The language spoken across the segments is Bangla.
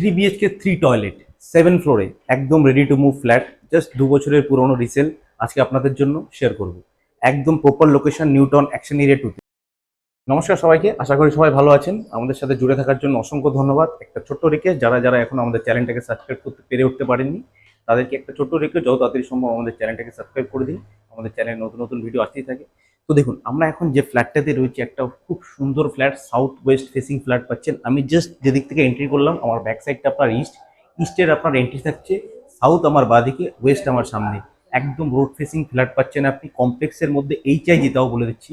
3 BHK 3 টয়লেট 7 ফ্লোরে একদম ready to move flat, just 2 বছরের পুরনো রিসেল আজকে আপনাদের জন্য শেয়ার করব। একদম proper location, New Town action area 2। নমস্কার সবাইকে, আশা করি সবাই ভালো আছেন। আমাদের সাথে জুড়ে থাকার জন্য অসংখ্য ধন্যবাদ। একটা ছোট্ট রিকোয়েস্ট, যারা যারা এখন আমাদের চ্যানেলটাকে সাবস্ক্রাইব করতে পেরে উঠতে পারেননি তাদেরকে একটা ছোট্ট রিকোয়েস্ট, যত তাড়াতাড়ি সম্ভব আমাদের চ্যানেলটাকে সাবস্ক্রাইব করে দিন। আমাদের চ্যানেলে নতুন নতুন ভিডিও আসতেই থাকে। তো দেখুন, আমরা এখন যে ফ্ল্যাটটাতে রয়েছি একটা খুব সুন্দর flat, south West facing flat পাচ্ছেন। আমি জাস্ট যেদিক থেকে এন্ট্রি করলাম, আমার ব্যাক সাইডটা আপনার ইস্টের আপনার এন্ট্রি থাকছে, সাউথ আমার বাঁদিকে, ওয়েস্ট আমার সামনে। একদম রোড ফেসিং ফ্ল্যাট পাচ্ছেন আপনি, কমপ্লেক্সের মধ্যে HIG, তাও বলে দিচ্ছি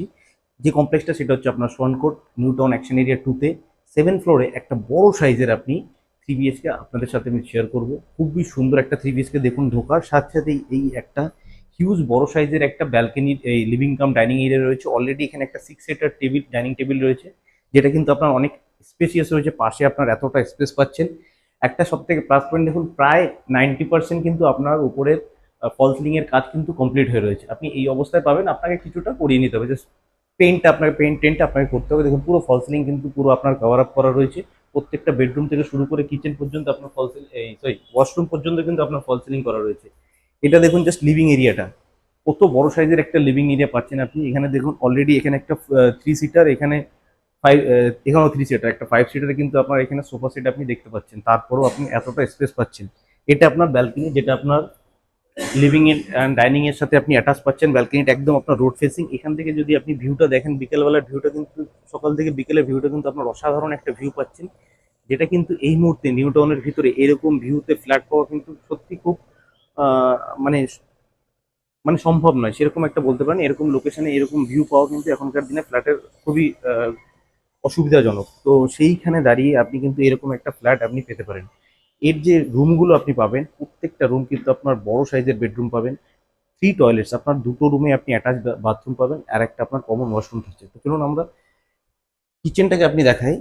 যে কমপ্লেক্সটা সেটা হচ্ছে আপনার সোয়ানকোট নিউটাউন অ্যাকশন এরিয়া 2-তে 7 ফ্লোরে একটা বড় সাইজের আপনি 3 BHK আপনাদের সাথে আমি শেয়ার করব। খুবই সুন্দর একটা 3 BHK। দেখুন, ঢোকার সাথে সাথেই এই একটা হিউজ বড় সাইজের একটা ব্যালকনি, এই লিভিং কাম ডাইনিং এরিয়া রয়েছে। অলরেডি এখানে একটা 6 সিটার টেবিল, ডাইনিং টেবিল রয়েছে, যেটা কিন্তু আপনার অনেক স্পেসিয়াস রয়েছে। পাশে আপনার এতটা স্পেস পাচ্ছেন। একটা সব থেকে প্লাস পয়েন্ট দেখুন, প্রায় 90% কিন্তু আপনার উপরের ফল সিলিং এর কাজ কিন্তু কমপ্লিট হয়ে রয়েছে। আপনি এই অবস্থায় পাবেন, আপনাকে কিছুটা করিয়ে নিতে হবে, জাস্ট টেন্টটা আপনাকে করতে হবে। দেখুন, পুরো ফল সিলিং কিন্তু পুরো আপনার কভার আপ করা রয়েছে। প্রত্যেকটা বেডরুম থেকে শুরু করে কিচেন পর্যন্ত আপনার ফল সিলিং, ওয়াশরুম পর্যন্ত কিন্তু আপনার ফল সিলিং করা রয়েছে। এটা দেখুন জাস্ট লিভিং এরিয়াটা, কত বড় সাইজের একটা লিভিং এরিয়া পাচ্ছেন আপনি। এখানে দেখুন অলরেডি এখানে একটা 3 সিটার, এখানে ফাইভ, এখানেও 3 সিটার, একটা 5 সিটারে কিন্তু আপনার এখানে সোফা সেট আপনি দেখতে পাচ্ছেন। তারপরেও আপনি এতটা স্পেস পাচ্ছেন। এটা আপনার ব্যালকনি, যেটা আপনার লিভিং এর অ্যান্ড ডাইনিং এর সাথে আপনি অ্যাটাচ পাচ্ছেন। ব্যালকনিটা একদম আপনার রোড ফেসিং। এখান থেকে যদি আপনি ভিউটা দেখেন, বিকেলবেলার ভিউটা কিন্তু, সকাল থেকে বিকেলের ভিউটা কিন্তু আপনার অসাধারণ একটা ভিউ পাচ্ছেন, যেটা কিন্তু এই মুহূর্তে নিউটাউনের ভিতরে এরকম ভিউতে ফ্ল্যাট পাওয়া কিন্তু সত্যি খুব আহ, মানে মানে সম্ভব নয়। সেরকম একটা বলতে পারেন, এরকম লোকেশনে এরকম ভিউ পাওয়া কিন্তু এখনকার দিনে ফ্ল্যাটের খুবই অসুবিধাজনক। তো সেইখানে দাঁড়িয়ে আপনি কিন্তু এরকম একটা ফ্ল্যাট আপনি পেতে পারেন। এর যে রুমগুলো আপনি পাবেন, প্রত্যেকটা রুম কিন্তু আপনার বড় সাইজের বেডরুম পাবেন। 3 টয়লেটস, আপনার দুটো রুমে আপনি অ্যাটাচ বাথরুম পাবেন, আর একটা আপনার কমন ওয়াশরুম থাকছে। তো চলুন আমরা কিচেনটাকে আপনি দেখাই।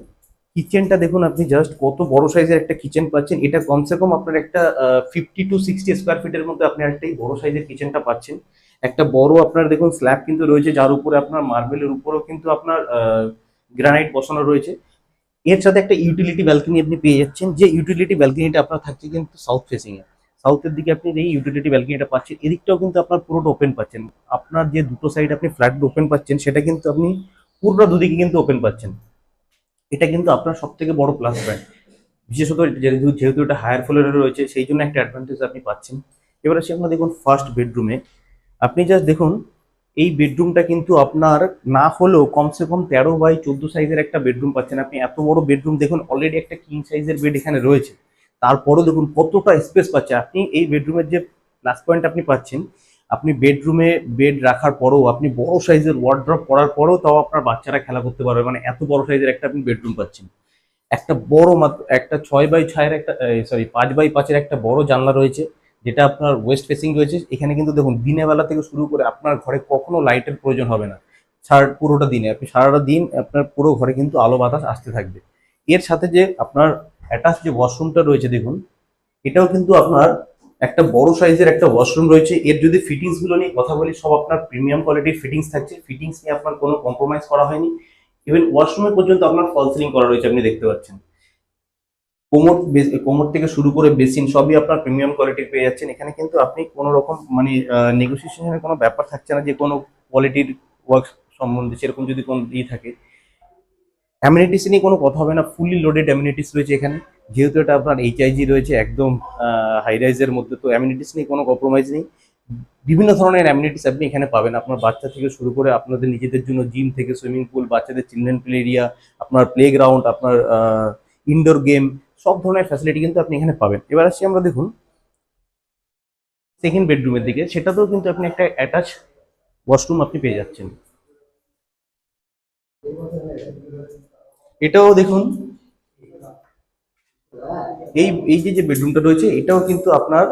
কিচেনটা দেখুন, আপনি জাস্ট কত বড় সাইজের একটা কিচেন পাচ্ছেন। এটা কমসে কম আপনার একটা 50 to 60 স্কোয়ার ফিটের মধ্যে আপনি একটা এই বড় সাইজের কিচেনটা পাচ্ছেন। একটা বড় আপনার দেখুন স্ল্যাব কিন্তু রয়েছে, যার উপরে আপনার মার্বেলের উপরেও কিন্তু আপনার গ্রানাইট বসানো রয়েছে। এর সাথে একটা ইউটিলিটি ব্যালকনি আপনি পেয়ে যাচ্ছেন, যে ইউটিলিটি ব্যালকনিটা আপনার থাকছে কিন্তু সাউথ ফেসিং এ। সাউথের দিকে আপনি এই ইউটিলিটি ব্যালকনিটা পাচ্ছেন। এদিকটাও কিন্তু আপনার পুরোটা ওপেন পাচ্ছেন। আপনার যে দুটো সাইড আপনি ফ্ল্যাট ওপেন পাচ্ছেন, সেটা কিন্তু আপনি পুরোটা দুদিকে কিন্তু ওপেন পাচ্ছেন। এটা কিন্তু আপনার সব থেকে বড় প্লাস পয়েন্ট। বিশেষত যেহেতু যেহেতু এটা হায়ার ফ্লোরে রয়েছে, সেই জন্য একটা অ্যাডভান্টেজ আপনি পাচ্ছেন। এবার আসি আমরা দেখুন ফার্স্ট বেডরুমে। আপনি জাস্ট দেখুন, এই বেডরুমটা কিন্তু আপনার না হলেও কমসে কম 13 বাই 14 সাইজের একটা বেডরুম পাচ্ছেন আপনি। এত বড় বেডরুম দেখুন, অলরেডি একটা কিং সাইজের বেড এখানে রয়েছে। তারপরেও দেখুন কতটা স্পেস পাচ্ছে আপনি। এই বেডরুমের যে প্লাস পয়েন্ট আপনি পাচ্ছেন, আপনি বেডরুমে বেড রাখার পরেও আপনি বড় সাইজের ওয়ার্ড্রপ করার পরেও তাও আপনার বাচ্চারা খেলা করতে পারবে, মানে এত বড় সাইজের একটা আপনি বেডরুম পাচ্ছেন। একটা বড় মাত্র একটা 6 বাই 6-এর একটা, 5 বাই 5-এর একটা বড় জানলা রয়েছে, যেটা আপনার ওয়েস্ট ফেসিং রয়েছে। এখানে কিন্তু দেখুন, দিনের বেলা থেকে শুরু করে আপনার ঘরে কখনো লাইটের প্রয়োজন হবে না। পুরোটা দিনে আপনি সারাটা দিন আপনার পুরো ঘরে কিন্তু আলো বাতাস আসতে থাকবে। এর সাথে যে আপনার অ্যাটাচ যে ওয়াশরুমটা রয়েছে দেখুন, এটাও কিন্তু আপনার একটা বড় সাইজের একটা ওয়াশরুম রয়েছে। এর যদি ফিটিংস গুলো নিয়ে কথা বলি, সব আপনার প্রিমিয়াম কোয়ালিটির ফিটিংস থাকছে। ফিটিংস নিয়ে আপনার কোনো কম্প্রোমাইজ করা হয়নি। ইভেন ওয়াশরুমে পর্যন্ত আপনার ফল সিলিং করা রয়েছে, আপনি দেখতে পাচ্ছেন। কোমর থেকে শুরু করে বেসিন সবই আপনার প্রিমিয়াম কোয়ালিটির পেয়ে যাচ্ছেন। এখানে কিন্তু আপনি কোনো রকম মানে নেগোসিয়েশনের কোনো ব্যাপার থাকছে না, যে কোনো কোয়ালিটির ওয়ার্ক সম্বন্ধে সেরকম যদি কোনো থাকে। অ্যামিনিটিস নিয়ে কোনো কথা হবে না, ফুলি লোডেড অ্যামিনিটিস রয়েছে এখানে। যেহেতু এটা আপনার HIG রয়েছে একদম হাই রাইজের মধ্যে, তো অ্যামিনিটিস নিয়ে কোনো কম্প্রোমাইজ নেই। বিভিন্ন ধরনের অ্যামিনিটিস আপনি এখানে পাবেন, আপনার বাচ্চা থেকে শুরু করে আপনাদের নিজেদের জন্য জিম থেকে সুইমিং পুল, বাচ্চাদের চিলড্রেন প্লে এরিয়া, আপনার প্লে গ্রাউন্ড, আপনার ইনডোর গেম, সব ধরনের ফ্যাসিলিটি কিন্তু আপনি এখানে পাবেন। এবার আসছি আমরা দেখুন সেকেন্ড বেডরুমের দিকে। সেটাতেও কিন্তু আপনি একটা অ্যাটাচ ওয়াশরুম আপনি পেয়ে যাচ্ছেন। এটাও দেখুন, এই এই যে বেডরুমটা রয়েছে, এটাও কিন্তু আপনার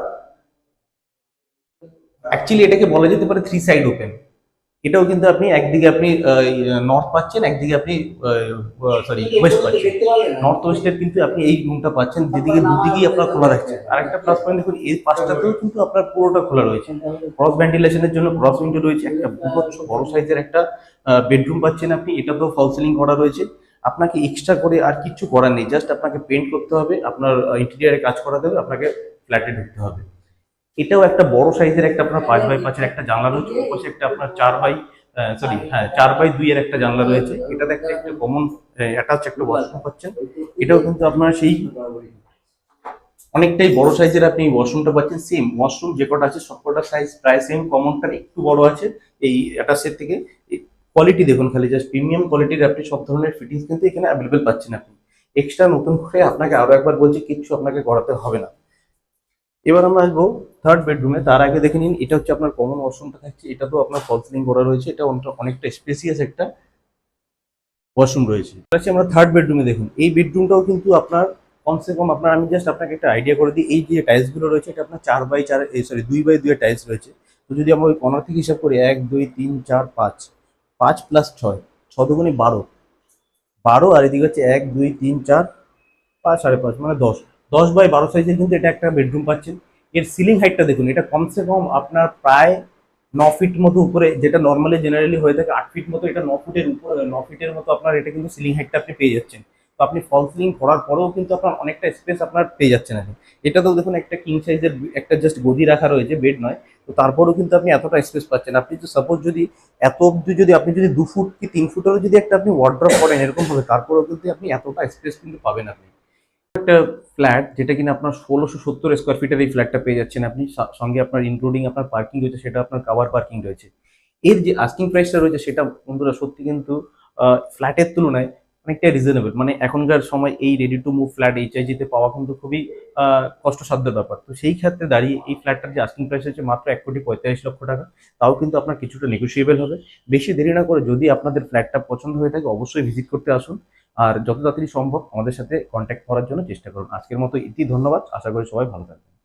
অ্যাকচুয়ালি এটাকে বলা যেতে পারে 3 সাইড ওপেন। এটাও কিন্তু আপনি একদিকে আপনি নর্থ পাচ্ছেন, একদিকে আপনি ওয়েস্ট পাচ্ছেন। নর্থ ওয়েস্টের কিন্তু আপনি এই রুমটা পাচ্ছেন, যেদিকে দুদিকেই আপনার খোলা থাকছে। আর একটা প্লাস পয়েন্ট দেখুন, এই পাশটাতেও কিন্তু আপনার পুরোটা খোলা রয়েছে। ক্রস ভেন্টিলেশনের জন্য ক্রস উইন্ডো রয়েছে। একটা বিভৎস বড় সাইজের একটা বেডরুম পাচ্ছেন আপনি, এটাতেও ফল সিলিং করা রয়েছে। আপনাকে এক্সট্রা করে আর কিছু করার নেই, জাস্ট আপনাকে পেন্ট করতে হবে, আপনার ইন্টেরিয়ারে কাজ করাতে হবে, আপনাকে ফ্ল্যাটে ঢুকতে হবে। এটাও একটা বড় সাইজের একটা আপনার 5x5-এর একটা জানলা রয়েছে, ওপাশে একটা আপনার 4x2 এর একটা জানলা রয়েছে। এটাতে একটা কমন অ্যাটাচ একটা ওয়াশরুম পাচ্ছেন। এটাও কিন্তু আপনার সেই অনেকটাই বড় সাইজের আপনি ওয়াশরুমটা পাচ্ছেন। সেম ওয়াশরুম যে কটা আছে সবকটা সাইজ প্রায় সেম, কমনটার একটু বড় আছে এই অ্যাটাচের থেকে। কোয়ালিটি দেখুন খালি, জাস্ট প্রিমিয়াম কোয়ালিটির আপনি সব ধরনের ফিটিংস কিন্তু এখানে অ্যাভেলেবেল পাচ্ছেন আপনি। এক্সট্রা নতুন করে আপনাকে আরো একবার বলছি, কিচ্ছু আপনাকে করাতে হবে না। এবার আমরা আসবো থার্ড বেডরুমে। তার আগে দেখে নিন, এটা হচ্ছে আপনার কমন ওয়াশরুমটা থাকছে। এটা তো আপনার ফল সিলিং করা রয়েছে, এটা অনেকটা স্পেসিয়াস একটা ওয়াশরুম রয়েছে। এবার আসছি আমরা থার্ড বেডরুমে। দেখুন এই বেডরুমটাও কিন্তু আপনার কমসে কম আপনার, আমি জাস্ট আপনাকে একটা আইডিয়া করে দিই, এই যে টাইলস গুলো রয়েছে এটা আপনার 4x4, সরি 2x2 এর টাইলস রয়েছে। তো যদি আমরা ওই কর্নার থেকে হিসাব করি 1 2 3 4 5, 5 + 6, 6 × 2 = 12, 12 আর এদিকে হচ্ছে 1 2 3 4 5 5.5 মানে 10, 10x12 সাইজের কিন্তু এটা একটা বেডরুম পাচ্ছেন। এর সিলিং হাইটটা দেখুন, এটা কমসে কম আপনার প্রায় 9 ফিট মতো উপরে, যেটা নর্মালি জেনারেলি হয়ে থাকে 8 ফিট মতো, এটা 9 ফিটের উপরে, 9 ফিটের মতো আপনার এটা কিন্তু সিলিং হাইটটা আপনি পেয়ে যাচ্ছেন। তো আপনি ফল সিলিং করার পরেও কিন্তু আপনার অনেকটা স্পেস আপনার পেয়ে যাচ্ছেন আপনি। এটাতেও দেখুন একটা কিং সাইজের একটা জাস্ট গদি রাখা রয়েছে, বেড নয়। তো তারপরেও কিন্তু আপনি এতটা স্পেস পাচ্ছেন। আপনি তো সাপোজ যদি এত অব্দি যদি আপনি যদি 2 ফুট কি 3 ফুটেরও যদি একটা আপনি ওয়ার্ড্রপ করেন এরকম ভাবে, তারপরেও কিন্তু আপনি এতটা স্পেস কিন্তু পাবেন আপনি। একটা ফ্ল্যাট যেটা কিনা আপনার 1670 স্কোয়ার ফিটের এই ফ্ল্যাটটা পেয়ে যাচ্ছেন আপনি। সঙ্গে আপনার ইনক্লুডিং আপনার পার্কিং রয়েছে, সেটা আপনার কাভার পার্কিং রয়েছে। এর যে আস্কিং প্রাইসটা রয়েছে সেটা বন্ধুরা সত্যি কিন্তু ফ্ল্যাটের তুলনায় অনেকটাই রিজনেবল। মানে এখনকার সময় এই রেডি টু মুভ ফ্ল্যাট এইচআইজিতে পাওয়া কিন্তু খুবই কষ্টসাধ্য ব্যাপার। তো সেই ক্ষেত্রে দাঁড়িয়ে এই ফ্ল্যাটটার যে আস্কিং প্রাইস হচ্ছে মাত্র 1,45,00,000 টাকা। তাও কিন্তু আপনার কিছুটা নেগোসিয়েবল হবে। বেশি দেরি না করে যদি আপনাদের ফ্ল্যাটটা পছন্দ হয়ে থাকে অবশ্যই ভিজিট করতে আসুন। আর যত তাড়াতাড়ি সম্ভব আমাদের সাথে কন্ট্যাক্ট করার জন্য চেষ্টা করুন। আজকের মতো ধন্যবাদ। আশা করি সবাই ভালো থাকবেন।